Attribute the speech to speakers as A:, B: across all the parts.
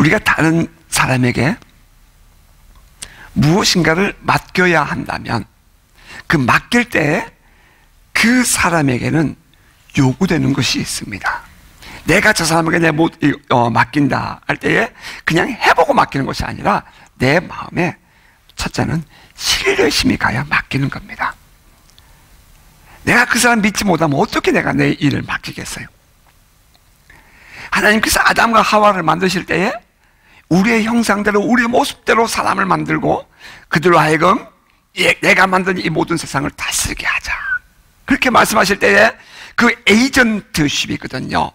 A: 우리가 다른 사람에게 무엇인가를 맡겨야 한다면 그 맡길 때 그 사람에게는 요구되는 것이 있습니다. 내가 저 사람에게 맡긴다 할 때에 그냥 해보고 맡기는 것이 아니라 내 마음에 첫째는 신뢰심이 가야 맡기는 겁니다. 내가 그 사람 믿지 못하면 어떻게 내가 내 일을 맡기겠어요? 하나님께서 아담과 하와를 만드실 때에 우리의 형상대로 우리의 모습대로 사람을 만들고 그들로 하여금 내가 만든 이 모든 세상을 다스리게 하자, 그렇게 말씀하실 때에 그 에이전트십이거든요.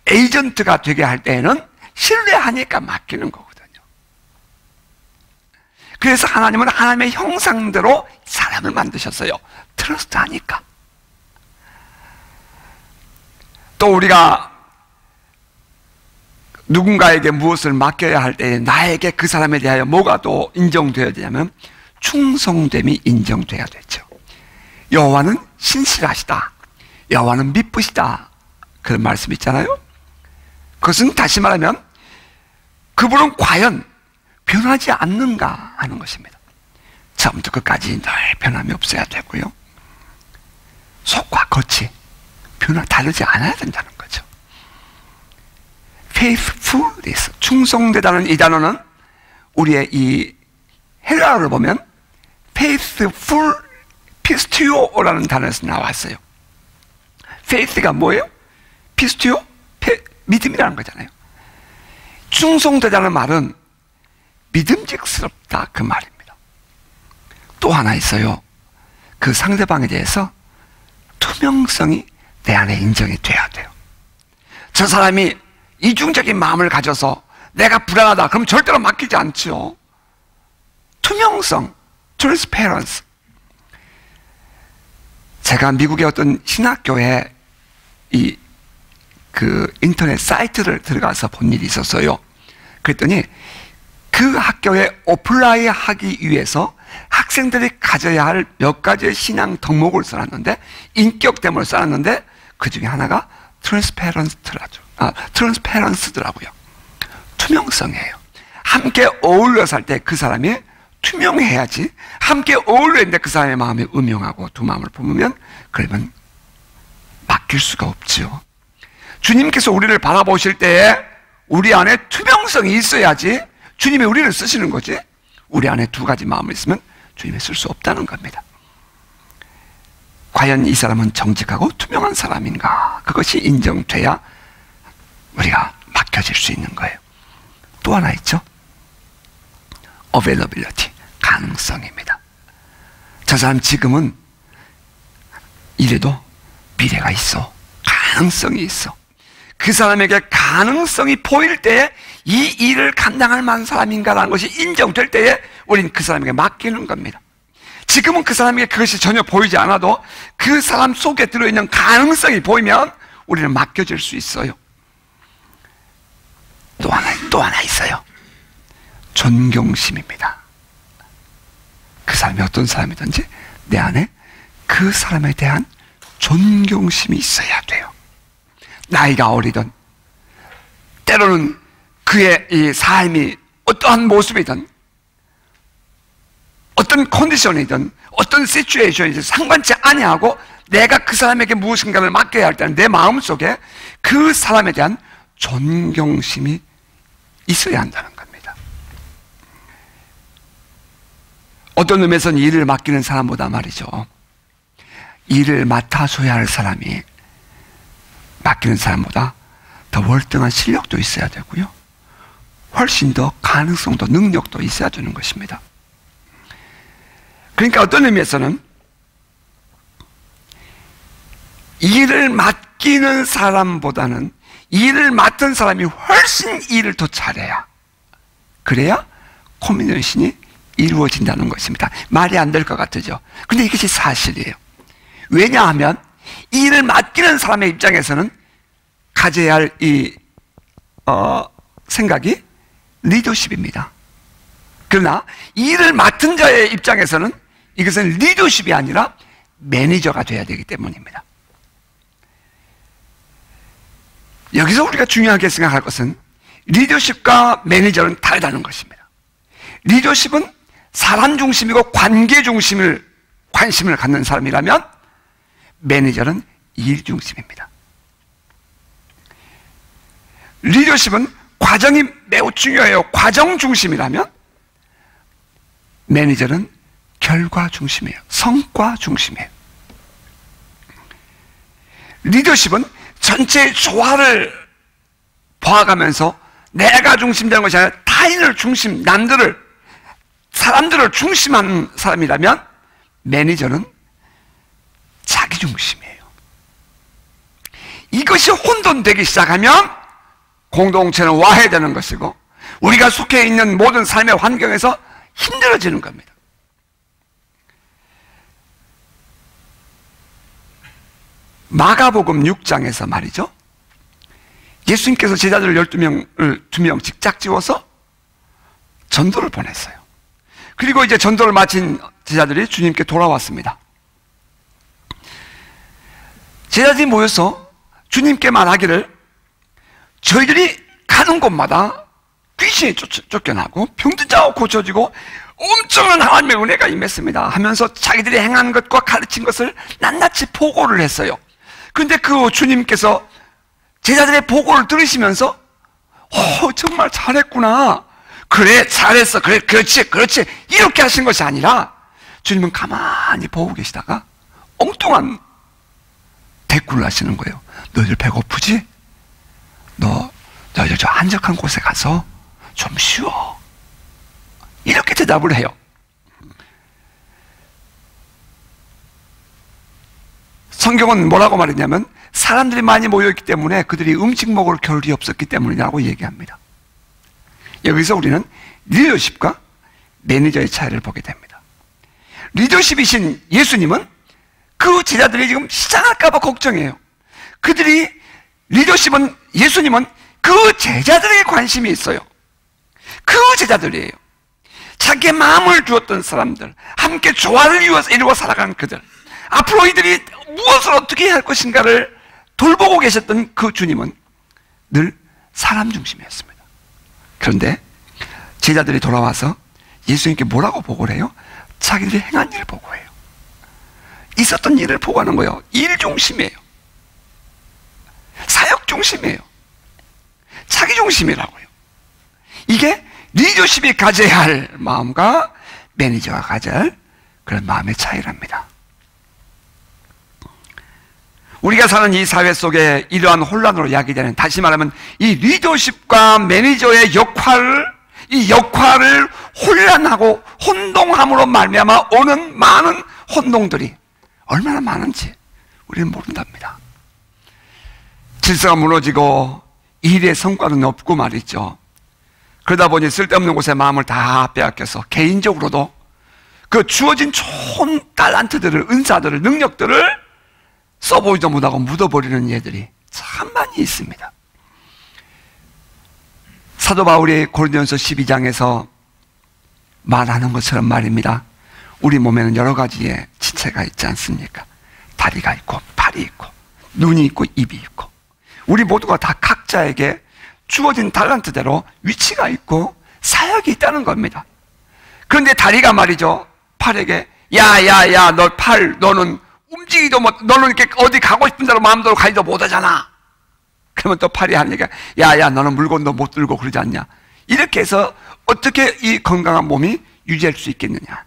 A: 에이전트가 되게 할 때에는 신뢰하니까 맡기는 거거든요. 그래서 하나님은 하나님의 형상대로 사람을 만드셨어요. 트러스트하니까. 또 우리가 누군가에게 무엇을 맡겨야 할 때 나에게 그 사람에 대하여 뭐가 또 인정되어야 되냐면 충성됨이 인정돼야 되죠. 여호와는 신실하시다, 여호와는 미쁘시다, 그런 말씀 있잖아요. 그것은 다시 말하면 그분은 과연 변하지 않는가 하는 것입니다. 처음부터 끝까지 늘 변함이 없어야 되고요, 속과 겉이 다르지 않아야 된다는 거죠. faithfulness, 충성되다는 이 단어는 우리의 이 헬라어를 보면 faithful 피스티오라는 단어에서 나왔어요. faith가 뭐예요? 피스티오? 믿음이라는 거잖아요. 충성되다는 말은 믿음직스럽다, 그 말입니다. 또 하나 있어요. 그 상대방에 대해서 투명성이 내 안에 인정이 돼야 돼요. 저 사람이 이중적인 마음을 가져서 내가 불안하다 그럼 절대로 맡기지 않죠. 투명성, transparency. 제가 미국의 어떤 신학교에 그 인터넷 사이트를 들어가서 본 일이 있었어요. 그랬더니 그 학교에 어플라이 하기 위해서 학생들이 가져야 할 몇 가지의 신앙 덕목을 써놨는데, 인격됨을 써놨는데 그 중에 하나가 트랜스페런스더라고요. 투명성이에요. 함께 어울려 살 때 그 사람이 투명해야지, 함께 어울려 있는데 그 사람의 마음이 음흉하고 두 마음을 품으면 그러면 맡길 수가 없죠. 주님께서 우리를 바라보실 때에 우리 안에 투명성이 있어야지 주님이 우리를 쓰시는 거지, 우리 안에 두 가지 마음을 있으면 주님이 쓸 수 없다는 겁니다. 과연 이 사람은 정직하고 투명한 사람인가, 그것이 인정돼야 우리가 맡겨질 수 있는 거예요. 또 하나 있죠. availability, 가능성입니다. 저 사람 지금은 이래도 미래가 있어, 가능성이 있어. 그 사람에게 가능성이 보일 때에 이 일을 감당할 만한 사람인가라는 것이 인정될 때에 우리는 그 사람에게 맡기는 겁니다. 지금은 그 사람에게 그것이 전혀 보이지 않아도 그 사람 속에 들어있는 가능성이 보이면 우리는 맡겨질 수 있어요. 또 하나 있어요. 존경심입니다. 그 사람이 어떤 사람이든지 내 안에 그 사람에 대한 존경심이 있어야 돼요. 나이가 어리든 때로는 그의 이 삶이 어떠한 모습이든 어떤 컨디션이든 어떤 시츄에이션이든 상관치 아니하고 내가 그 사람에게 무엇인가를 맡겨야 할 때는 내 마음속에 그 사람에 대한 존경심이 있어야 한다는 겁니다. 어떤 의미에서는 일을 맡기는 사람보다 말이죠, 일을 맡아줘야 할 사람이 맡기는 사람보다 더 월등한 실력도 있어야 되고요, 훨씬 더 가능성도 능력도 있어야 되는 것입니다. 그러니까 어떤 의미에서는 일을 맡기는 사람보다는 일을 맡은 사람이 훨씬 일을 더 잘해야, 그래야 코미네이션이 이루어진다는 것입니다. 말이 안 될 것 같으죠. 근데 이것이 사실이에요. 왜냐하면 일을 맡기는 사람의 입장에서는 가져야 할 생각이 리더십입니다. 그러나 일을 맡은 자의 입장에서는 이것은 리더십이 아니라 매니저가 돼야 되기 때문입니다. 여기서 우리가 중요하게 생각할 것은 리더십과 매니저는 다르다는 것입니다. 리더십은 사람 중심이고 관계 중심을 관심을 갖는 사람이라면 매니저는 일 중심입니다. 리더십은 과정이 매우 중요해요. 과정 중심이라면 매니저는 결과 중심이에요. 성과 중심이에요. 리더십은 전체의 조화를 봐가면서 내가 중심되는 것이 아니라 타인을 중심, 사람들을 중심하는 사람이라면 매니저는 자기 중심이에요. 이것이 혼돈되기 시작하면 공동체는 와해되는 것이고 우리가 속해 있는 모든 삶의 환경에서 힘들어지는 겁니다. 마가복음 6장에서 말이죠, 예수님께서 제자들 12명을 2명씩 짝지워서 전도를 보냈어요. 그리고 이제 전도를 마친 제자들이 주님께 돌아왔습니다. 제자들이 모여서 주님께 말하기를 저희들이 가는 곳마다 귀신이 쫓겨나고 병든 자가 고쳐지고 엄청난 하나님의 은혜가 임했습니다 하면서 자기들이 행한 것과 가르친 것을 낱낱이 보고를 했어요. 그런데 그 주님께서 제자들의 보고를 들으시면서 정말 잘했구나, 그래 잘했어, 그래 그렇지 이렇게 하신 것이 아니라 주님은 가만히 보고 계시다가 엉뚱한 대꾸를 하시는 거예요. 너희들 배고프지? 너희들 저 한적한 곳에 가서 좀 쉬어, 이렇게 대답을 해요. 성경은 뭐라고 말했냐면 사람들이 많이 모여있기 때문에 그들이 음식 먹을 겨를이 없었기 때문이라고 얘기합니다. 여기서 우리는 리더십과 매니저의 차이를 보게 됩니다. 리더십이신 예수님은 그 제자들이 지금 시장할까봐 걱정해요. 예수님은 그 제자들에게 관심이 있어요. 그 제자들이에요. 자기의 마음을 주었던 사람들, 함께 조화를 이루어 살아간 그들, 앞으로 이들이 무엇을 어떻게 할 것인가를 돌보고 계셨던 그 주님은 늘 사람 중심이었습니다. 그런데 제자들이 돌아와서 예수님께 뭐라고 보고를 해요? 자기들이 행한 일을 보고해요. 있었던 일을 보고하는 거예요. 일 중심이에요. 사역 중심이에요. 자기 중심이라고요. 이게 리더십이 가져야 할 마음과 매니저가 가져야 할 그런 마음의 차이랍니다. 우리가 사는 이 사회 속에 이러한 혼란으로 야기되는, 다시 말하면 이 리더십과 매니저의 이 역할을 혼란하고 혼동함으로 말미암아 오는 많은 혼동들이 얼마나 많은지 우리는 모른답니다. 질서가 무너지고 일의 성과는 없고 말이죠. 그러다 보니 쓸데없는 곳에 마음을 다 빼앗겨서 개인적으로도 그 주어진 좋은 달란트들을, 은사들을, 능력들을 써보지도 못하고 묻어버리는 예들이 참 많이 있습니다. 사도 바울이 고린도전서 12장에서 말하는 것처럼 말입니다. 우리 몸에는 여러 가지의 지체가 있지 않습니까? 다리가 있고 팔이 있고 눈이 있고 입이 있고 우리 모두가 다 각자에게 주어진 달란트대로 위치가 있고 사역이 있다는 겁니다. 그런데 다리가 말이죠, 팔에게 야야야 너 팔, 너는 움직이도 못, 너는 이렇게 어디 가고 싶은 대로 마음대로 가지도 못하잖아. 그러면 또 팔이 하는 얘기가 야야 너는 물건도 못 들고 그러지 않냐. 이렇게 해서 어떻게 이 건강한 몸이 유지할 수 있겠느냐.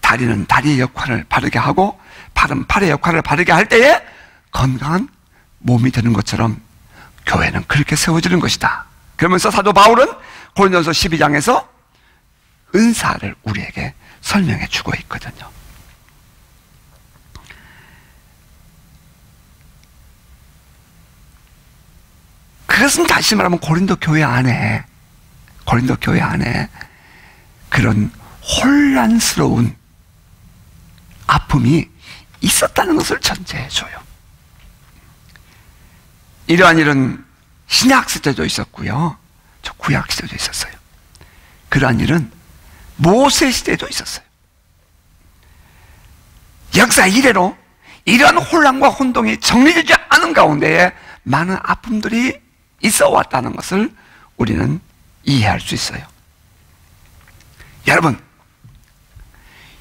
A: 다리는 다리의 역할을 바르게 하고 팔은 팔의 역할을 바르게 할 때에 건강한 몸이 되는 것처럼 교회는 그렇게 세워지는 것이다. 그러면서 사도 바울은 고린도전서 12장에서 은사를 우리에게 설명해 주고 있거든요. 그것은 다시 말하면 고린도 교회 안에 그런 혼란스러운 아픔이 있었다는 것을 전제해줘요. 이러한 일은 신약 시대도 있었고요, 저 구약 시대도 있었어요. 그러한 일은 모세 시대도 있었어요. 역사 이래로 이러한 혼란과 혼동이 정리되지 않은 가운데에 많은 아픔들이 있어 왔다는 것을 우리는 이해할 수 있어요.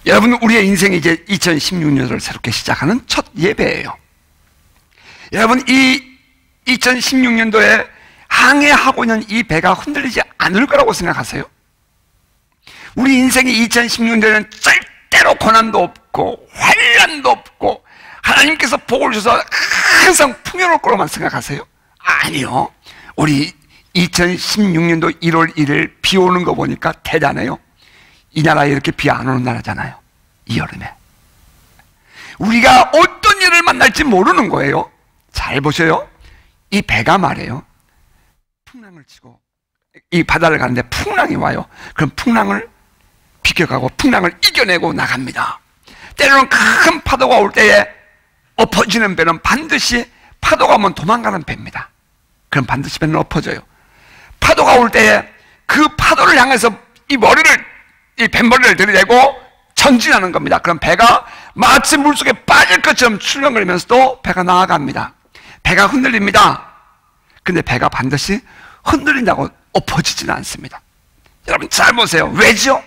A: 여러분 우리의 인생이 이제 2016년을 새롭게 시작하는 첫 예배예요. 여러분 이 2016년도에 항해하고 있는 이 배가 흔들리지 않을 거라고 생각하세요? 우리 인생이 2016년에는 절대로 고난도 없고 환난도 없고 하나님께서 복을 주셔서 항상 풍요로울 거로만 생각하세요? 아니요. 우리 2016년도 1월 1일 비 오는 거 보니까 대단해요. 이 나라에 이렇게 비 안 오는 나라잖아요. 이 여름에 우리가 어떤 일을 만날지 모르는 거예요. 잘 보세요. 이 배가 말이에요, 풍랑을 치고 이 바다를 가는데 풍랑이 와요. 그럼 풍랑을 비껴가고 풍랑을 이겨내고 나갑니다. 때로는 큰 파도가 올 때에 엎어지는 배는 반드시 파도가 오면 도망가는 배입니다. 그럼 반드시 배는 엎어져요. 파도가 올 때에 그 파도를 향해서 이 뱃머리를 들이대고 전진하는 겁니다. 그럼 배가 마치 물속에 빠질 것처럼 출렁거리면서도 배가 나아갑니다. 배가 흔들립니다. 근데 배가 반드시 흔들린다고 엎어지지는 않습니다. 여러분 잘 보세요. 왜죠?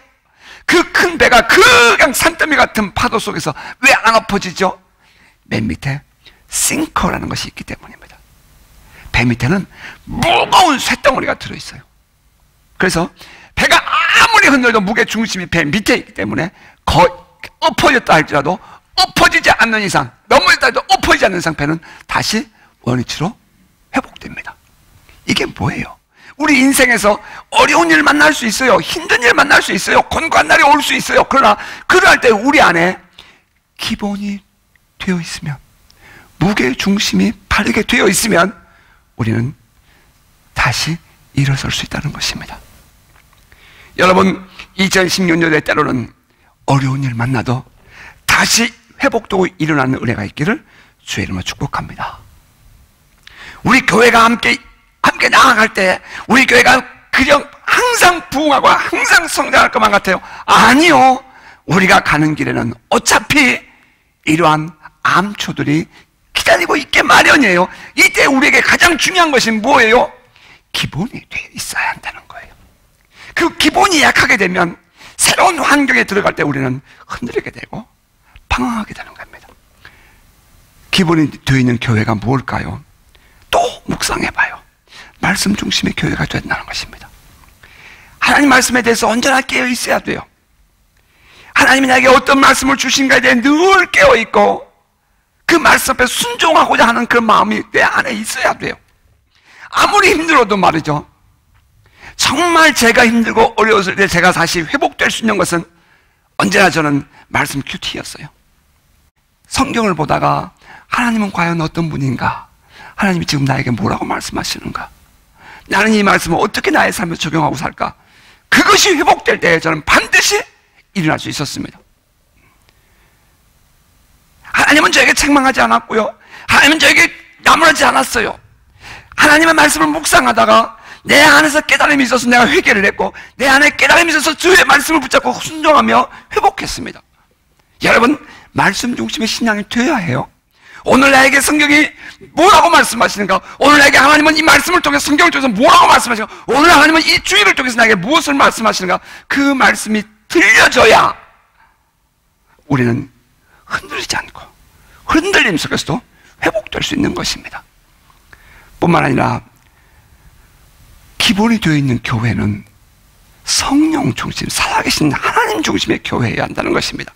A: 그 큰 배가 그냥 산더미 같은 파도 속에서 왜 안 엎어지죠? 맨 밑에 싱커라는 것이 있기 때문입니다. 배 밑에는 무거운 쇳덩어리가 들어있어요. 그래서 배가 아무리 흔들도 무게 중심이 배 밑에 있기 때문에 엎어졌다 할지라도 엎어지지 않는 이상, 넘어졌다 해도 엎어지지 않는 이상 배는 다시 원위치로 회복됩니다. 이게 뭐예요? 우리 인생에서 어려운 일 만날 수 있어요. 힘든 일 만날 수 있어요. 곤고한 날이 올 수 있어요. 그러나 그럴 때 우리 안에 기본이 되어 있으면, 무게 중심이 바르게 되어 있으면 우리는 다시 일어설 수 있다는 것입니다. 여러분 2016년에 때로는 어려운 일 만나도 다시 회복되고 일어나는 은혜가 있기를 주의 이름으로 축복합니다. 우리 교회가 함께 나아갈 때 우리 교회가 그냥 항상 부흥하고 항상 성장할 것만 같아요. 아니요. 우리가 가는 길에는 어차피 이러한 암초들이 기다리고 있게 마련이에요. 이때 우리에게 가장 중요한 것이 뭐예요? 기본이 되어 있어야 한다는 거예요. 그 기본이 약하게 되면 새로운 환경에 들어갈 때 우리는 흔들리게 되고 방황하게 되는 겁니다. 기본이 되어 있는 교회가 뭘까요? 또 묵상해봐요. 말씀 중심의 교회가 된다는 것입니다. 하나님 말씀에 대해서 언제나 깨어 있어야 돼요. 하나님이 나에게 어떤 말씀을 주신가에 대해 늘 깨어 있고 그 말씀 앞에 순종하고자 하는 그 마음이 내 안에 있어야 돼요. 아무리 힘들어도 말이죠. 정말 제가 힘들고 어려웠을 때 제가 다시 회복될 수 있는 것은 언제나 저는 말씀 큐티였어요. 성경을 보다가 하나님은 과연 어떤 분인가? 하나님이 지금 나에게 뭐라고 말씀하시는가? 나는 이 말씀을 어떻게 나의 삶에 적용하고 살까? 그것이 회복될 때 저는 반드시 일어날 수 있었습니다. 하나님은 저에게 책망하지 않았고요. 하나님은 저에게 나무라지 않았어요. 하나님의 말씀을 묵상하다가 내 안에서 깨달음이 있어서 내가 회개를 했고 내 안에 깨달음이 있어서 주의 말씀을 붙잡고 순종하며 회복했습니다. 여러분 말씀 중심의 신앙이 되어야 해요. 오늘 나에게 성경이 뭐라고 말씀하시는가? 오늘 나에게 하나님은 이 말씀을 통해 성경을 통해서 뭐라고 말씀하시는가? 오늘 하나님은 이 주일을 통해서 나에게 무엇을 말씀하시는가? 그 말씀이 들려져야 우리는 흔들리지 않고 흔들림 속에서도 회복될 수 있는 것입니다. 뿐만 아니라 기본이 되어 있는 교회는 성령 중심, 살아계신 하나님 중심의 교회여야 한다는 것입니다.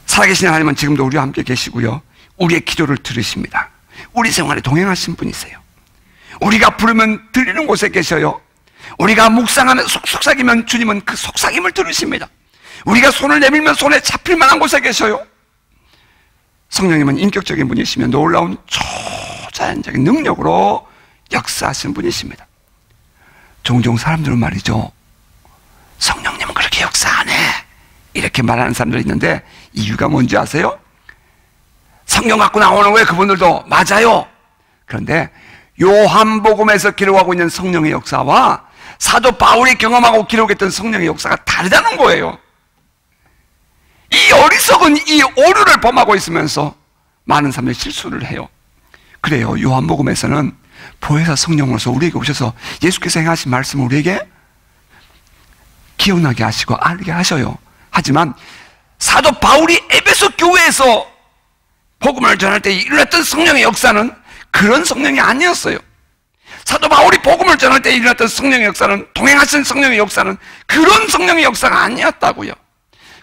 A: 살아계신 하나님은 지금도 우리와 함께 계시고요. 우리의 기도를 들으십니다. 우리 생활에 동행하신 분이세요. 우리가 부르면 들리는 곳에 계셔요. 우리가 묵상하면 속삭이면 주님은 그 속삭임을 들으십니다. 우리가 손을 내밀면 손에 잡힐 만한 곳에 계셔요. 성령님은 인격적인 분이시며 놀라운 초자연적인 능력으로 역사하신 분이십니다. 종종 사람들은 말이죠, 성령님은 그렇게 역사 안 해, 이렇게 말하는 사람들이 있는데 이유가 뭔지 아세요? 성경 갖고 나오는 거예요. 그분들도 맞아요. 그런데 요한복음에서 기록하고 있는 성령의 역사와 사도 바울이 경험하고 기록했던 성령의 역사가 다르다는 거예요. 이 어리석은 이 오류를 범하고 있으면서 많은 사람들이 실수를 해요. 그래요. 요한복음에서는 보혜사 성령으로서 우리에게 오셔서 예수께서 행하신 말씀을 우리에게 기억나게 하시고 알게 하셔요. 하지만 사도 바울이 에베소 교회에서 복음을 전할 때 일어났던 성령의 역사는 그런 성령이 아니었어요. 사도 바울이 복음을 전할 때 일어났던 성령의 역사는, 동행하신 성령의 역사는 그런 성령의 역사가 아니었다고요.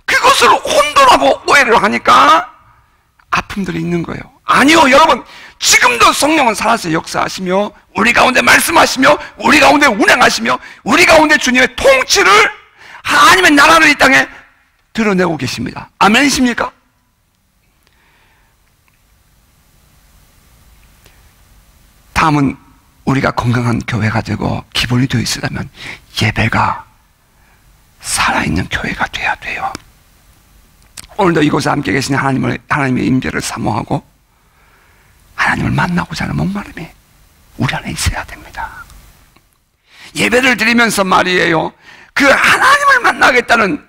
A: 그것을 혼돈하고 오해를 하니까 아픔들이 있는 거예요. 아니요, 여러분, 지금도 성령은 살아서 역사하시며 우리 가운데 말씀하시며 우리 가운데 운행하시며 우리 가운데 주님의 통치를, 하나님의 나라를 이 땅에 드러내고 계십니다. 아멘이십니까? 다음은 우리가 건강한 교회가 되고 기본이 되어 있으려면 예배가 살아있는 교회가 돼야 돼요. 오늘도 이곳에 함께 계신 하나님의 임재를 사모하고 하나님을 만나고자 하는 목마름이 우리 안에 있어야 됩니다. 예배를 드리면서 말이에요, 그 하나님을 만나겠다는,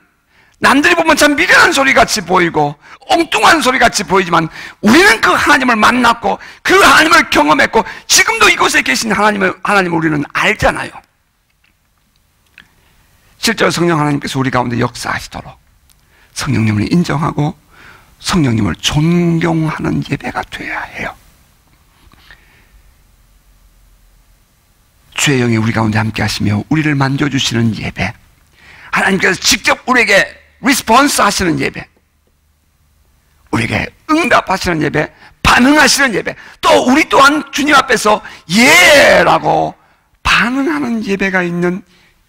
A: 남들이 보면 참 미련한 소리 같이 보이고 엉뚱한 소리 같이 보이지만 우리는 그 하나님을 만났고 그 하나님을 경험했고 지금도 이곳에 계신 하나님을 우리는 알잖아요. 실제로 성령 하나님께서 우리 가운데 역사하시도록 성령님을 인정하고 성령님을 존경하는 예배가 되어야 해요. 주의 영이 우리 가운데 함께 하시며 우리를 만져주시는 예배, 하나님께서 직접 우리에게 리스폰스 하시는 예배, 우리에게 응답하시는 예배, 반응하시는 예배, 또 우리 또한 주님 앞에서 예라고 반응하는 예배가 있는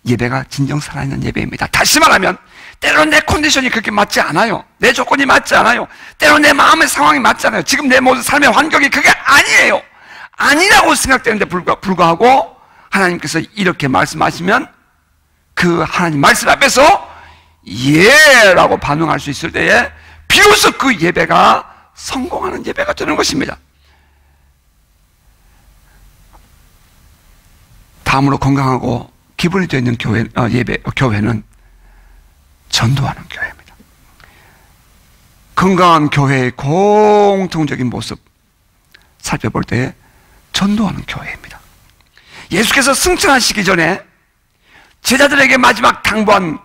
A: 예배가 진정 살아있는 예배입니다. 다시 말하면 때로는 내 컨디션이 그렇게 맞지 않아요. 내 조건이 맞지 않아요. 때로는 내 마음의 상황이 맞지 않아요. 지금 내 모든 삶의 환경이 그게 아니에요. 아니라고 생각되는데 불구하고 하나님께서 이렇게 말씀하시면 그 하나님 말씀 앞에서 예라고 반응할 수 있을 때에 비로소 그 예배가 성공하는 예배가 되는 것입니다. 다음으로 건강하고 기본이 되어 있는 교회는 전도하는 교회입니다. 건강한 교회의 공통적인 모습 살펴볼 때 전도하는 교회입니다. 예수께서 승천하시기 전에 제자들에게 마지막 당부한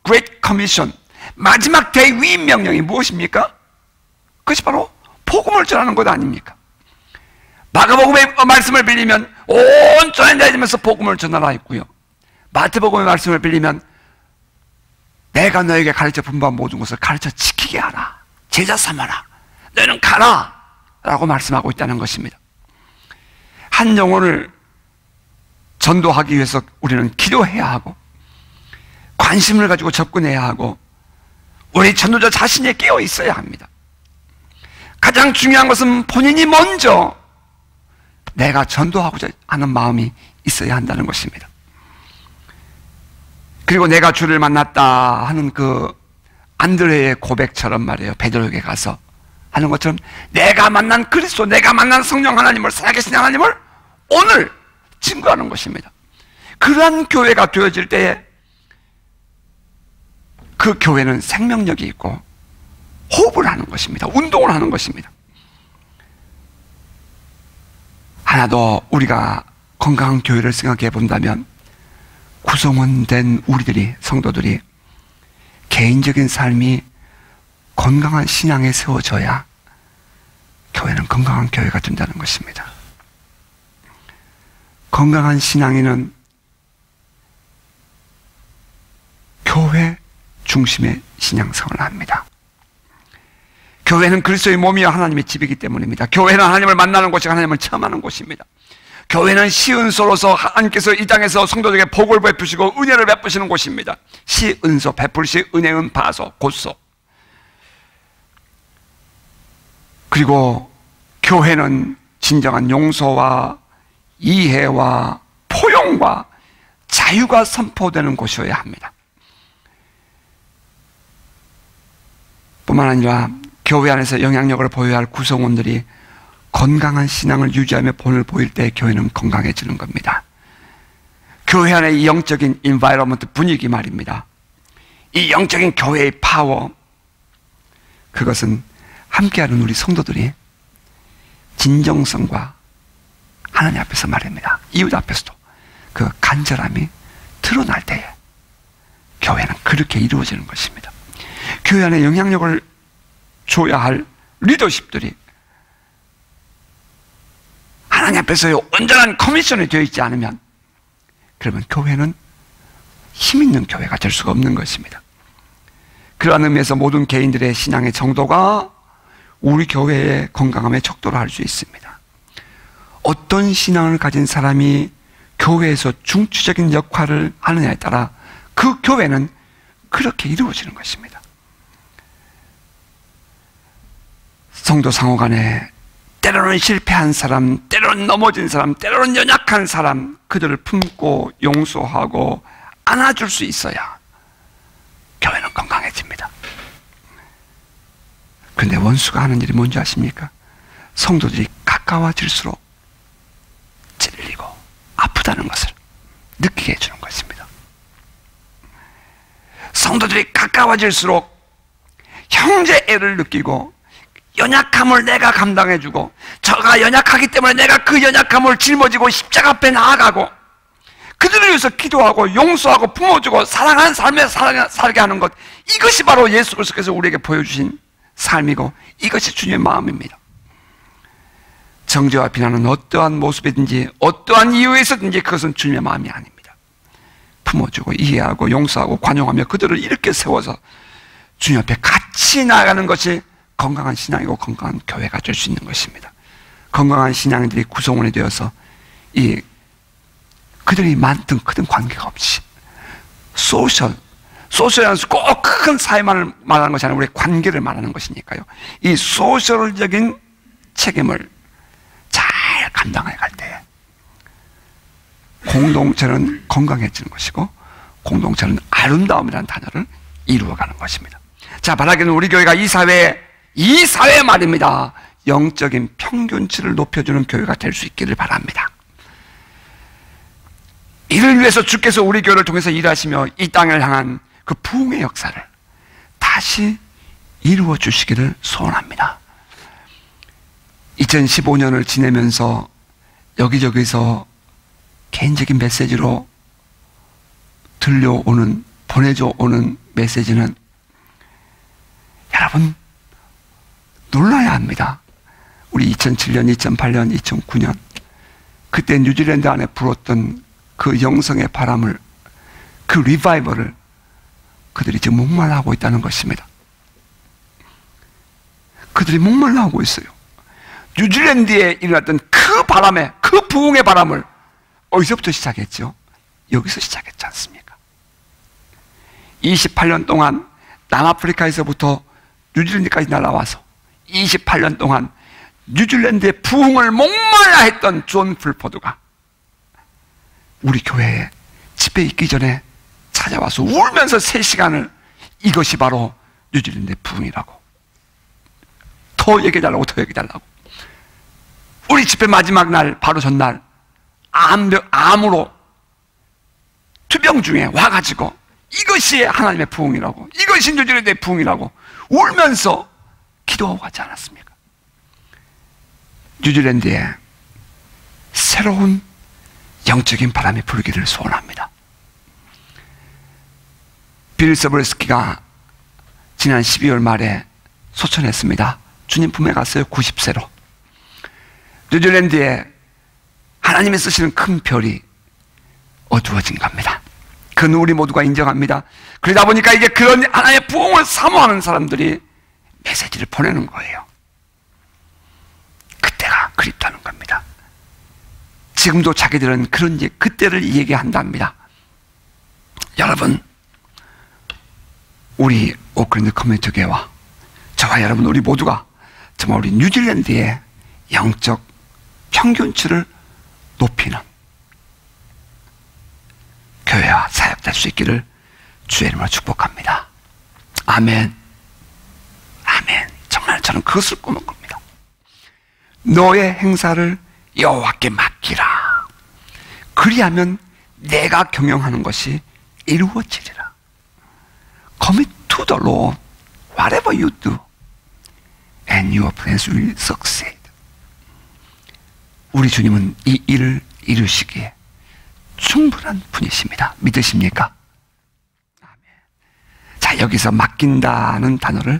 A: Great Commission, 마지막 대위임 명령이 무엇입니까? 그것이 바로 복음을 전하는 것 아닙니까? 마가복음의 말씀을 빌리면 온 전에 다니면서 복음을 전하라 했고요, 마태복음의 말씀을 빌리면 내가 너에게 가르쳐 분부한 모든 것을 가르쳐 지키게 하라, 제자 삼아라, 너는 가라 라고 말씀하고 있다는 것입니다. 한 영혼을 전도하기 위해서 우리는 기도해야 하고 관심을 가지고 접근해야 하고 우리 전도자 자신이 깨어 있어야 합니다. 가장 중요한 것은 본인이 먼저 내가 전도하고자 하는 마음이 있어야 한다는 것입니다. 그리고 내가 주를 만났다 하는 그 안드레의 고백처럼 말이에요, 베드로에게 가서 하는 것처럼 내가 만난 그리스도, 내가 만난 성령 하나님을, 살아계신 하나님을 오늘 증거하는 것입니다. 그러한 교회가 되어질 때에 그 교회는 생명력이 있고 호흡을 하는 것입니다. 운동을 하는 것입니다. 하나 더 우리가 건강한 교회를 생각해 본다면 구성원된 우리들이, 성도들이 개인적인 삶이 건강한 신앙에 세워져야 교회는 건강한 교회가 된다는 것입니다. 건강한 신앙인은 교회 중심의 신앙생활을 합니다. 교회는 그리스도의 몸이요 하나님의 집이기 때문입니다. 교회는 하나님을 만나는 곳이 하나님을 체험하는 곳입니다. 교회는 시은소로서 하나님께서 이 땅에서 성도들에게 복을 베푸시고 은혜를 베푸시는 곳입니다. 시은소, 베풀시, 은혜은 바소, 곧소. 그리고 교회는 진정한 용서와 이해와 포용과 자유가 선포되는 곳이어야 합니다. 뿐만 아니라 교회 안에서 영향력을 보여야 할 구성원들이 건강한 신앙을 유지하며 본을 보일 때 교회는 건강해지는 겁니다. 교회 안의 이 영적인 인바이러먼트 분위기 말입니다. 이 영적인 교회의 파워, 그것은 함께하는 우리 성도들이 진정성과 하나님 앞에서 말입니다. 이웃 앞에서도 그 간절함이 드러날 때에 교회는 그렇게 이루어지는 것입니다. 교회 안에 영향력을 줘야 할 리더십들이 하나님 앞에서의 온전한 커미션이 되어 있지 않으면, 그러면 교회는 힘 있는 교회가 될 수가 없는 것입니다. 그러한 의미에서 모든 개인들의 신앙의 정도가 우리 교회의 건강함에 척도를 할 수 있습니다. 어떤 신앙을 가진 사람이 교회에서 중추적인 역할을 하느냐에 따라 그 교회는 그렇게 이루어지는 것입니다. 성도 상호 간에 때로는 실패한 사람, 때로는 넘어진 사람, 때로는 연약한 사람, 그들을 품고 용서하고 안아줄 수 있어야 교회는 건강해집니다. 그런데 원수가 하는 일이 뭔지 아십니까? 성도들이 가까워질수록 찔리고 아프다는 것을 느끼게 해주는 것입니다. 성도들이 가까워질수록 형제애를 느끼고 연약함을 내가 감당해주고, 저가 연약하기 때문에 내가 그 연약함을 짊어지고 십자가 앞에 나아가고 그들을 위해서 기도하고 용서하고 품어주고 사랑하는 삶에 살게 하는 것, 이것이 바로 예수 그리스도께서 우리에게 보여주신 삶이고 이것이 주님의 마음입니다. 정죄와 비난은 어떠한 모습이든지 어떠한 이유에 있었든지 그것은 주님의 마음이 아닙니다. 품어주고 이해하고 용서하고 관용하며 그들을 이렇게 세워서 주님 앞에 같이 나아가는 것이 건강한 신앙이고 건강한 교회가 될 수 있는 것입니다. 건강한 신앙인들이 구성원이 되어서 그들이 많든 크든 관계가 없이 소셜이라는 꼭 큰 사회만을 말하는 것이 아니라 우리의 관계를 말하는 것이니까요. 이 소셜적인 책임을 잘 감당해 갈 때 공동체는 건강해지는 것이고 공동체는 아름다움이라는 단어를 이루어가는 것입니다. 자, 바라기는 우리 교회가 이 사회 말입니다. 영적인 평균치를 높여주는 교회가 될 수 있기를 바랍니다. 이를 위해서 주께서 우리 교회를 통해서 일하시며 이 땅을 향한 그 부흥의 역사를 다시 이루어 주시기를 소원합니다. 2015년을 지내면서 여기저기서 개인적인 메시지로 보내줘 오는 메시지는 여러분 놀라야 합니다. 우리 2007년, 2008년, 2009년 그때 뉴질랜드 안에 불었던 그 영성의 바람을, 그 리바이벌을 그들이 지금 목말라 하고 있다는 것입니다. 그들이 목말라 하고 있어요. 뉴질랜드에 일어났던 그 바람에, 그 부흥의 바람을 어디서부터 시작했죠? 여기서 시작했지 않습니까? 28년 동안 남아프리카에서부터 뉴질랜드까지 날아와서 28년 동안 뉴질랜드의 부흥을 목말라 했던 존 풀포드가 우리 교회에 집회 있기 전에 찾아와서 울면서 3시간을 이것이 바로 뉴질랜드의 부흥이라고, 더 얘기해달라고, 더 얘기해달라고. 우리 집회 마지막 날, 바로 전날 암으로 투병 중에 와가지고 이것이 하나님의 부흥이라고, 이것이 뉴질랜드의 부흥이라고 울면서 기도하고 가지 않았습니까? 뉴질랜드에 새로운 영적인 바람이 불기를 소원합니다. 빌 서브레스키가 지난 12월 말에 소천했습니다. 주님 품에 갔어요. 90세로. 뉴질랜드에 하나님이 쓰시는 큰 별이 어두워진 겁니다. 그건 우리 모두가 인정합니다. 그러다 보니까 이제 그런 하나님의 부흥을 사모하는 사람들이 메시지를 보내는 거예요. 그때가 그립다는 겁니다. 지금도 자기들은 그런 그때를 얘기한답니다. 여러분, 우리 오클랜드 커뮤니티 교회와 저와 여러분 우리 모두가 정말 우리 뉴질랜드의 영적 평균치를 높이는 교회와 사역될 수 있기를 주의 이름으로 축복합니다. 아멘. 아멘. 정말 저는 그것을 꾸는 겁니다. 너의 행사를 여호와께 맡기라. 그리하면 내가 경영하는 것이 이루어지리라. Commit to the Lord whatever you do and your plans will succeed. 우리 주님은 이 일을 이루시기에 충분한 분이십니다. 믿으십니까? 아멘. 자, 여기서 맡긴다는 단어를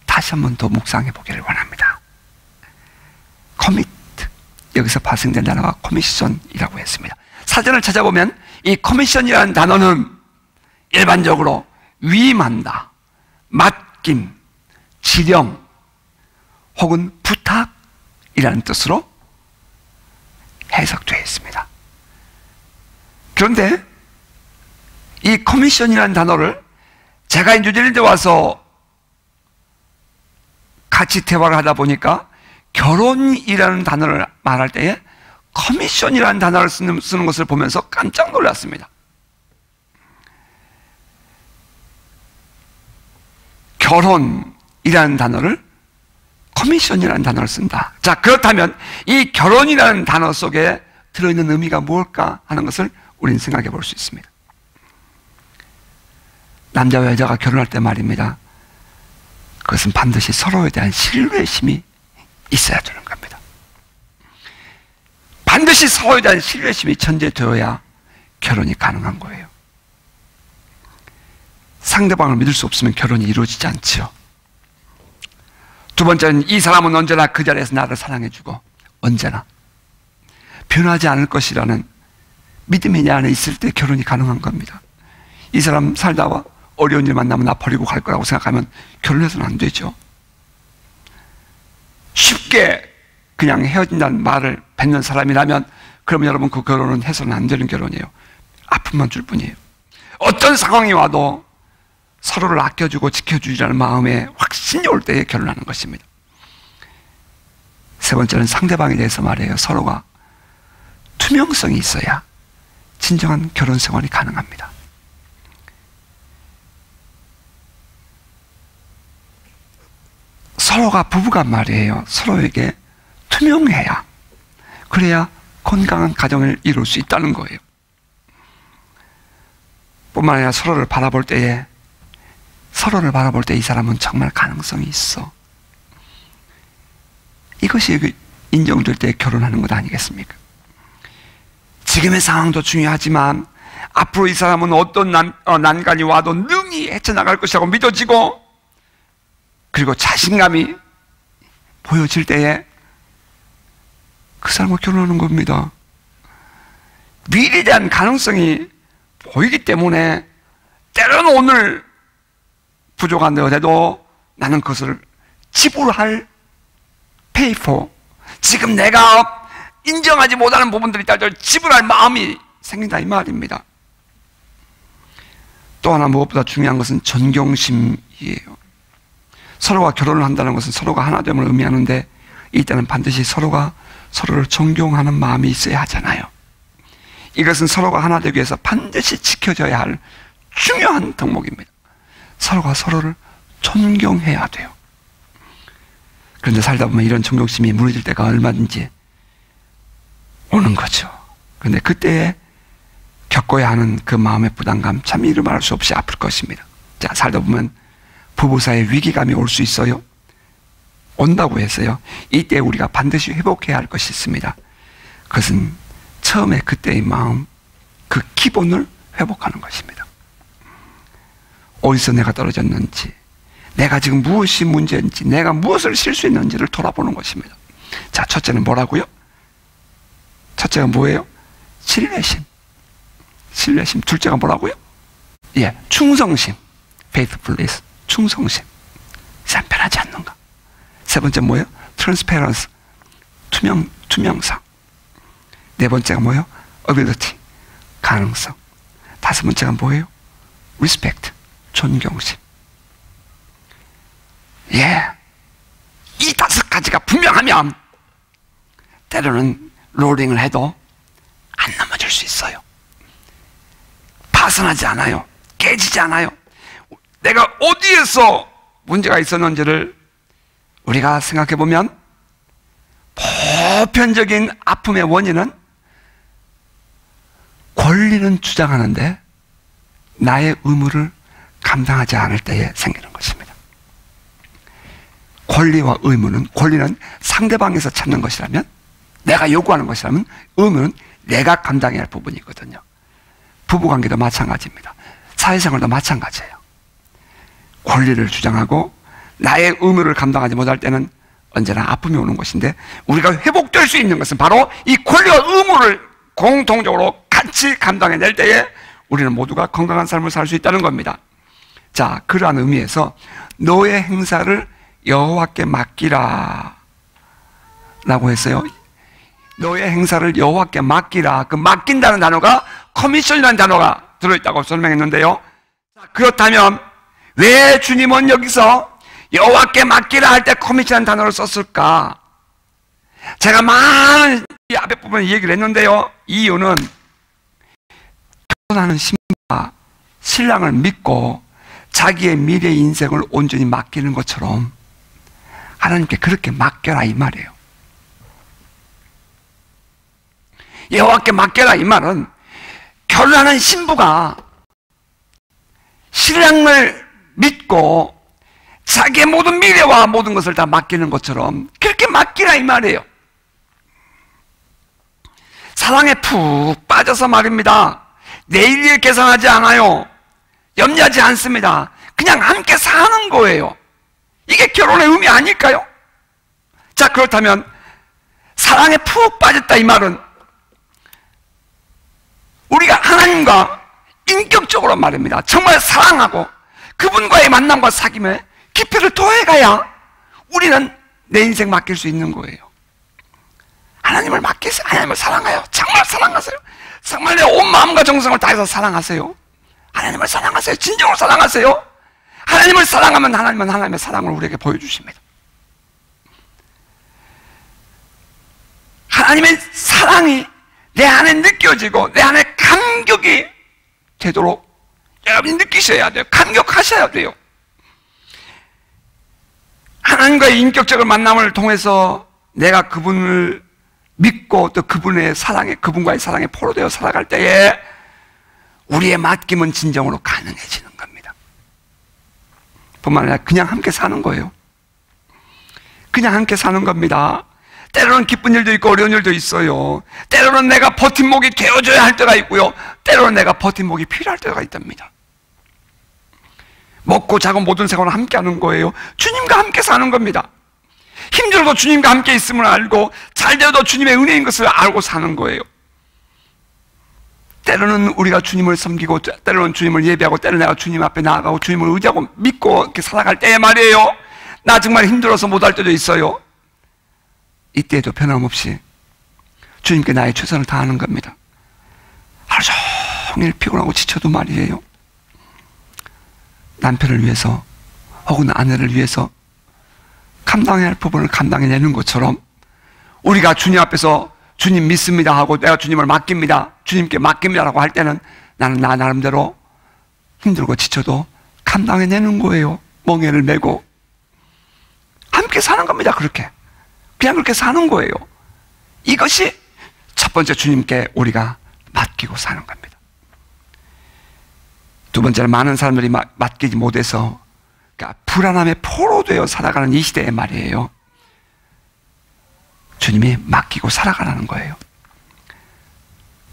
A: 다시 한 번 더 묵상해 보기를 원합니다. commit, 여기서 파생된 단어가 commission이라고 했습니다. 사전을 찾아보면 이 commission이라는 단어는 일반적으로 위임한다, 맡김, 지령 혹은 부탁이라는 뜻으로 해석되어 있습니다. 그런데 이 커미션이라는 단어를 제가 뉴질랜드에 와서 같이 대화를 하다 보니까 결혼이라는 단어를 말할 때에 커미션이라는 단어를 쓰는 것을 보면서 깜짝 놀랐습니다. 결혼이라는 단어를 커미션이라는 단어를 쓴다. 자, 그렇다면 이 결혼이라는 단어 속에 들어있는 의미가 무엇일까 하는 것을 우리는 생각해 볼 수 있습니다. 남자와 여자가 결혼할 때 말입니다. 그것은 반드시 서로에 대한 신뢰심이 있어야 되는 겁니다. 반드시 서로에 대한 신뢰심이 전제되어야 결혼이 가능한 거예요. 상대방을 믿을 수 없으면 결혼이 이루어지지 않죠. 두 번째는 이 사람은 언제나 그 자리에서 나를 사랑해주고 언제나 변하지 않을 것이라는 믿음이 내 안에 있을 때 결혼이 가능한 겁니다. 이 사람 살다가 어려운 일 만나면 나 버리고 갈 거라고 생각하면 결혼해서는 안 되죠. 쉽게 그냥 헤어진다는 말을 뱉는 사람이라면 그러면 여러분 그 결혼은 해서는 안 되는 결혼이에요. 아픔만 줄 뿐이에요. 어떤 상황이 와도 서로를 아껴주고 지켜주리라는 마음에 확신이 올 때에 결혼하는 것입니다. 세 번째는 상대방에 대해서 말해요. 서로가 투명성이 있어야 진정한 결혼 생활이 가능합니다. 서로가 부부가 말이에요. 서로에게 투명해야, 그래야 건강한 가정을 이룰 수 있다는 거예요. 뿐만 아니라 서로를 바라볼 때 이 사람은 정말 가능성이 있어. 이것이 인정될 때 결혼하는 것 아니겠습니까? 지금의 상황도 중요하지만 앞으로 이 사람은 어떤 난간이 와도 능히 헤쳐나갈 것이라고 믿어지고, 그리고 자신감이 보여질 때에 그 사람과 결혼하는 겁니다. 미래에 대한 가능성이 보이기 때문에 때로는 오늘 부족한데도 나는 그것을 지불할 pay for, 지금 내가 인정하지 못하는 부분들이 있다 할지라도 지불할 마음이 생긴다 이 말입니다. 또 하나 무엇보다 중요한 것은 존경심이에요. 서로가 결혼을 한다는 것은 서로가 하나됨을 의미하는데 이때는 반드시 서로가 서로를 존경하는 마음이 있어야 하잖아요. 이것은 서로가 하나 되기 위해서 반드시 지켜져야 할 중요한 덕목입니다. 서로가 서로를 존경해야 돼요. 그런데 살다 보면 이런 존경심이 무너질 때가 얼마든지 오는 거죠. 그런데 그때에 겪어야 하는 그 마음의 부담감, 참 이루 말할 수 없이 아플 것입니다. 자, 살다 보면 부부 사이에 위기감이 올 수 있어요. 온다고 했어요. 이때 우리가 반드시 회복해야 할 것이 있습니다. 그것은 처음에 그때의 마음, 그 기본을 회복하는 것입니다. 어디서 내가 떨어졌는지, 내가 지금 무엇이 문제인지, 내가 무엇을 실수했는지를 돌아보는 것입니다. 자, 첫째는 뭐라고요? 첫째가 뭐예요? 신뢰심. 신뢰심. 둘째가 뭐라고요? 예, 충성심. faithfulness. 충성심. 참 변하지 않는가? 세 번째 뭐예요? transparency. 투명성. 네 번째가 뭐예요? ability. 가능성. 다섯 번째가 뭐예요? respect. 존경심. 예. 이 다섯 가지가 분명하면 때로는 롤링을 해도 안 넘어질 수 있어요. 파산하지 않아요. 깨지지 않아요. 내가 어디에서 문제가 있었는지를 우리가 생각해 보면 보편적인 아픔의 원인은 권리는 주장하는데 나의 의무를 감당하지 않을 때에 생기는 것입니다. 권리와 의무는, 권리는 상대방에서 찾는 것이라면 내가 요구하는 것이라면 의무는 내가 감당해야 할 부분이거든요. 부부관계도 마찬가지입니다. 사회생활도 마찬가지예요. 권리를 주장하고 나의 의무를 감당하지 못할 때는 언제나 아픔이 오는 것인데, 우리가 회복될 수 있는 것은 바로 이 권리와 의무를 공통적으로 같이 감당해낼 때에 우리는 모두가 건강한 삶을 살 수 있다는 겁니다. 자, 그러한 의미에서 너의 행사를 여호와께 맡기라 라고 했어요. 너의 행사를 여호와께 맡기라. 그 맡긴다는 단어가 커미션이라는 단어가 들어있다고 설명했는데요. 그렇다면 왜 주님은 여기서 여호와께 맡기라 할 때 커미션이라는 단어를 썼을까? 제가 많은 이 앞에 부분에 얘기를 했는데요. 이유는 결혼하는 신부가 신랑을 믿고 자기의 미래 인생을 온전히 맡기는 것처럼 하나님께 그렇게 맡겨라 이 말이에요. 여호와께 맡겨라 이 말은 결혼하는 신부가 신랑을 믿고 자기의 모든 미래와 모든 것을 다 맡기는 것처럼 그렇게 맡기라 이 말이에요. 사랑에 푹 빠져서 말입니다. 내일을 계산하지 않아요. 염려하지 않습니다. 그냥 함께 사는 거예요. 이게 결혼의 의미 아닐까요? 자, 그렇다면 사랑에 푹 빠졌다 이 말은 우리가 하나님과 인격적으로 말입니다. 정말 사랑하고 그분과의 만남과 사귐에 깊이를 더해가야 우리는 내 인생 맡길 수 있는 거예요. 하나님을 맡기세요. 하나님을 사랑해요. 정말 사랑하세요. 정말 내 온 마음과 정성을 다해서 사랑하세요. 하나님을 사랑하세요. 진정으로 사랑하세요. 하나님을 사랑하면 하나님은 하나님의 사랑을 우리에게 보여주십니다. 하나님의 사랑이 내 안에 느껴지고 내 안에 감격이 되도록 여러분이 느끼셔야 돼요. 감격하셔야 돼요. 하나님과의 인격적인 만남을 통해서 내가 그분을 믿고 또 그분과의 사랑에 포로되어 살아갈 때에 우리의 맡김은 진정으로 가능해지는 겁니다. 뿐만 아니라 그냥 함께 사는 거예요. 그냥 함께 사는 겁니다. 때로는 기쁜 일도 있고 어려운 일도 있어요. 때로는 내가 버팀목이 되어줘야 할 때가 있고요. 때로는 내가 버팀목이 필요할 때가 있답니다. 먹고 자고 모든 생활을 함께 하는 거예요. 주님과 함께 사는 겁니다. 힘들어도 주님과 함께 있음을 알고 잘 되어도 주님의 은혜인 것을 알고 사는 거예요. 때로는 우리가 주님을 섬기고 때로는 주님을 예배하고 때로는 내가 주님 앞에 나아가고 주님을 의지하고 믿고 이렇게 살아갈 때에 말이에요. 나 정말 힘들어서 못할 때도 있어요. 이때에도 변함없이 주님께 나의 최선을 다하는 겁니다. 하루 종일 피곤하고 지쳐도 말이에요. 남편을 위해서 혹은 아내를 위해서 감당해야 할 부분을 감당해내는 것처럼 우리가 주님 앞에서 주님 믿습니다 하고 내가 주님을 맡깁니다, 주님께 맡깁니다 라고 할 때는 나는 나 나름대로 힘들고 지쳐도 감당해내는 거예요. 멍에를 메고 함께 사는 겁니다. 그렇게 그냥 그렇게 사는 거예요. 이것이 첫 번째 주님께 우리가 맡기고 사는 겁니다. 두 번째는 많은 사람들이 맡기지 못해서 그러니까 불안함에 포로되어 살아가는 이 시대의 말이에요. 주님이 맡기고 살아가라는 거예요.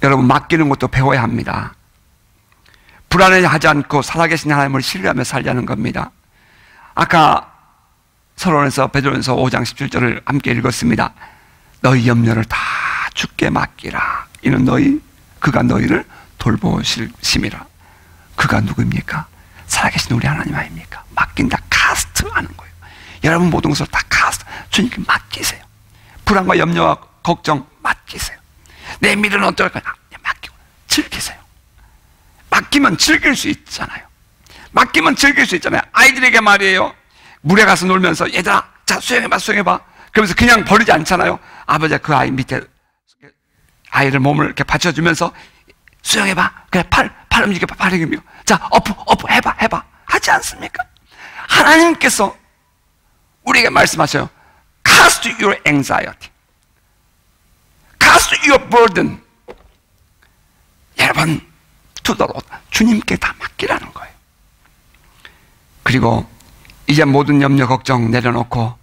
A: 여러분, 맡기는 것도 배워야 합니다. 불안해하지 않고 살아계신 하나님을 신뢰하며 살자는 겁니다. 아까 서론에서 베드로전서 5장 17절을 함께 읽었습니다. 너희 염려를 다 주께 맡기라. 이는 그가 너희를 돌보실 심이라. 그가 누구입니까? 살아계신 우리 하나님 아닙니까? 맡긴다, 카스트 하는 거예요. 여러분 모든 것을 다 카스트, 주님께 맡기세요. 불안과 염려와 걱정 맡기세요. 내 미래는 어떨까? 맡기고 즐기세요. 맡기면 즐길 수 있잖아요. 맡기면 즐길 수 있잖아요. 아이들에게 말이에요. 물에 가서 놀면서 얘들아, 자 수영해봐, 수영해봐. 그러면서 그냥 버리지 않잖아요. 아버지가 그 아이 밑에 아이를 몸을 이렇게 받쳐주면서 수영해봐. 그래, 팔 움직여봐, 팔 움직여. 자, 어프, 해봐. 하지 않습니까? 하나님께서 우리에게 말씀하셔요. Cast your anxiety. Cast your burden. 여러분, to the Lord. 주님께 다 맡기라는 거예요. 그리고 이제 모든 염려, 걱정 내려놓고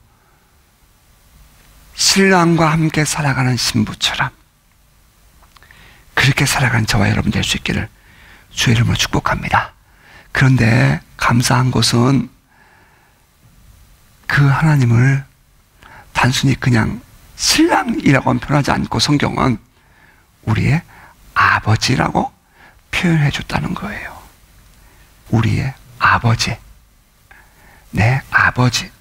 A: 신랑과 함께 살아가는 신부처럼 그렇게 살아가는 저와 여러분 될 수 있기를 주의 이름으로 축복합니다. 그런데 감사한 것은 그 하나님을 단순히 그냥 신랑이라고 표현하지 않고 성경은 우리의 아버지라고 표현해 줬다는 거예요. 우리의 아버지, 내 아버지.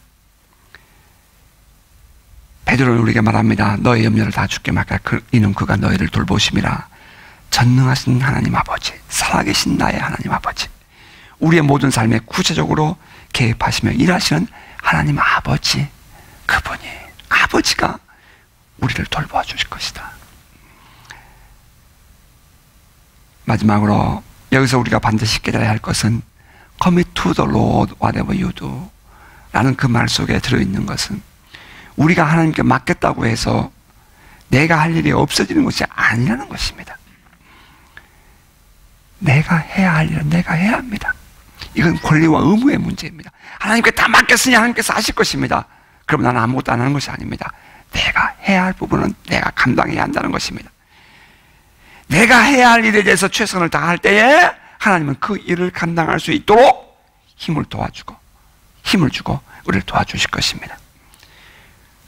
A: 베드로는 우리에게 말합니다. 너의 염려를 다 주께 맡겨 이는 그가 너희를 돌보심이라. 전능하신 하나님 아버지, 살아계신 나의 하나님 아버지, 우리의 모든 삶에 구체적으로 개입하시며 일하시는 하나님 아버지, 그분이, 아버지가 우리를 돌보아 주실 것이다. 마지막으로 여기서 우리가 반드시 깨달아야 할 것은 Commit to the Lord whatever you do 라는 그 말 속에 들어있는 것은 우리가 하나님께 맡겼다고 해서 내가 할 일이 없어지는 것이 아니라는 것입니다. 내가 해야 할 일은 내가 해야 합니다. 이건 권리와 의무의 문제입니다. 하나님께 다 맡겼으니 하나님께서 하실 것입니다. 그럼 나는 아무것도 안 하는 것이 아닙니다. 내가 해야 할 부분은 내가 감당해야 한다는 것입니다. 내가 해야 할 일에 대해서 최선을 다할 때에 하나님은 그 일을 감당할 수 있도록 힘을 주고 우리를 도와주실 것입니다.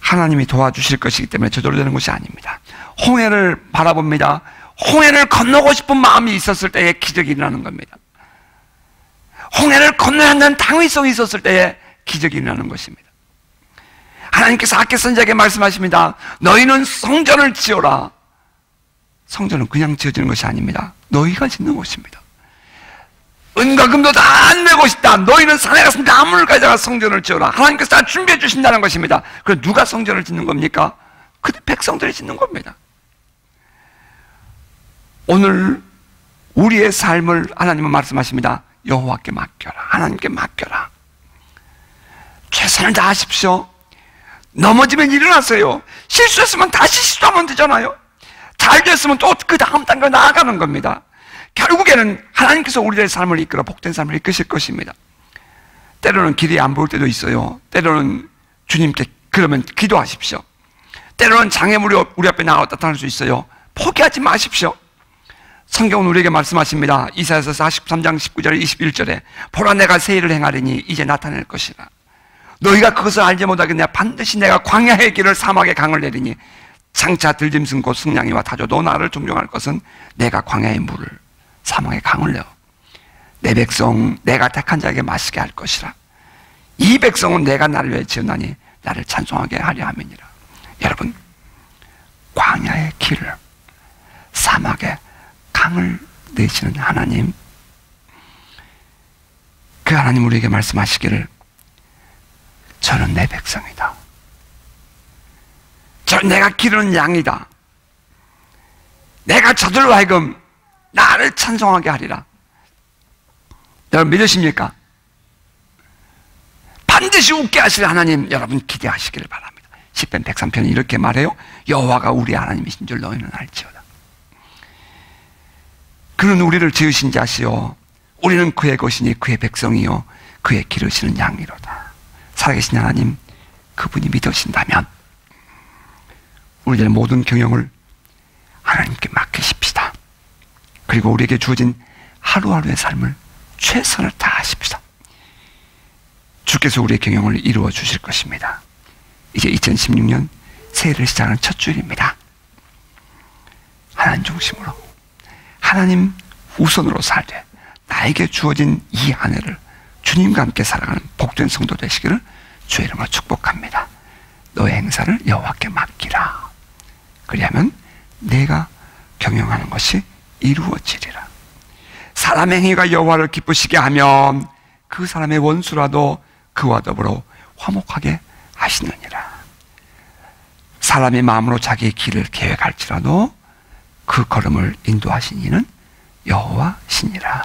A: 하나님이 도와주실 것이기 때문에 저절로 되는 것이 아닙니다. 홍해를 바라봅니다. 홍해를 건너고 싶은 마음이 있었을 때에 기적이 일어나는 겁니다. 홍해를 건너야 한다는 당위성이 있었을 때에 기적이 일어나는 것입니다. 하나님께서 아까 선지자에게 말씀하십니다. 너희는 성전을 지어라. 성전은 그냥 지어지는 것이 아닙니다. 너희가 짓는 것입니다. 은과 금도 다 안 내고 싶다. 너희는 산에 가서 나무를 가져가 성전을 지어라. 하나님께서 다 준비해 주신다는 것입니다. 그럼 누가 성전을 짓는 겁니까? 그 백성들이 짓는 겁니다. 오늘 우리의 삶을 하나님은 말씀하십니다. 여호와께 맡겨라. 하나님께 맡겨라. 최선을 다하십시오. 넘어지면 일어나세요. 실수했으면 다시 시도하면 되잖아요. 잘 됐으면 또 그 다음 단계로 나아가는 겁니다. 결국에는 하나님께서 우리의 삶을 이끌어 복된 삶을 이끄실 것입니다. 때로는 길이 안 보일 때도 있어요. 때로는 주님께 그러면 기도하십시오. 때로는 장애물이 우리 앞에 나타날 수 있어요. 포기하지 마십시오. 성경은 우리에게 말씀하십니다. 이사야서 43장 19절 21절에 보라 내가 새 일을 행하리니 이제 나타낼 것이라. 너희가 그것을 알지 못하겠냐. 반드시 내가 광야의 길을 사막에 강을 내리니 장차 들짐승 곧 승냥이와 타조도 나를 존경할 것은 내가 광야의 물을 사막에 강을 내어 내 백성 내가 택한 자에게 마시게 할 것이라. 이 백성은 내가 나를 위해 지었나니 나를 찬송하게 하려 함이니라. 여러분, 광야의 길을 사막에 강을 내시는 하나님, 그 하나님 우리에게 말씀하시기를 저는 내 백성이다. 저는 내가 기르는 양이다. 내가 저들로 하여금 나를 찬송하게 하리라. 여러분 믿으십니까? 반드시 웃게 하실 하나님 여러분 기대하시기를 바랍니다. 시편 103편은 이렇게 말해요. 여호와가 우리 하나님이신 줄 너희는 알지어다. 그는 우리를 지으신 자시요 우리는 그의 것이니 그의 백성이요 그의 기르시는 양이로다. 살아계신 하나님, 그분이 믿으신다면 우리들의 모든 경영을 하나님께 맡기십시다. 그리고 우리에게 주어진 하루하루의 삶을 최선을 다하십시다. 주께서 우리의 경영을 이루어 주실 것입니다. 이제 2016년 새해를 시작하는 첫 주일입니다. 하나님 중심으로, 하나님 우선으로 살되 나에게 주어진 이 한 해를 주님과 함께 살아가는 복된 성도 되시기를 주의 이름으로 축복합니다. 너의 행사를 여호와께 맡기라. 그리하면 내가 경영하는 것이 이루어지리라. 사람의 행위가 여호와를 기쁘시게 하면 그 사람의 원수라도 그와 더불어 화목하게 하시느니라. 사람의 마음으로 자기의 길을 계획할지라도 그 걸음을 인도하신 이는 여호와시니라.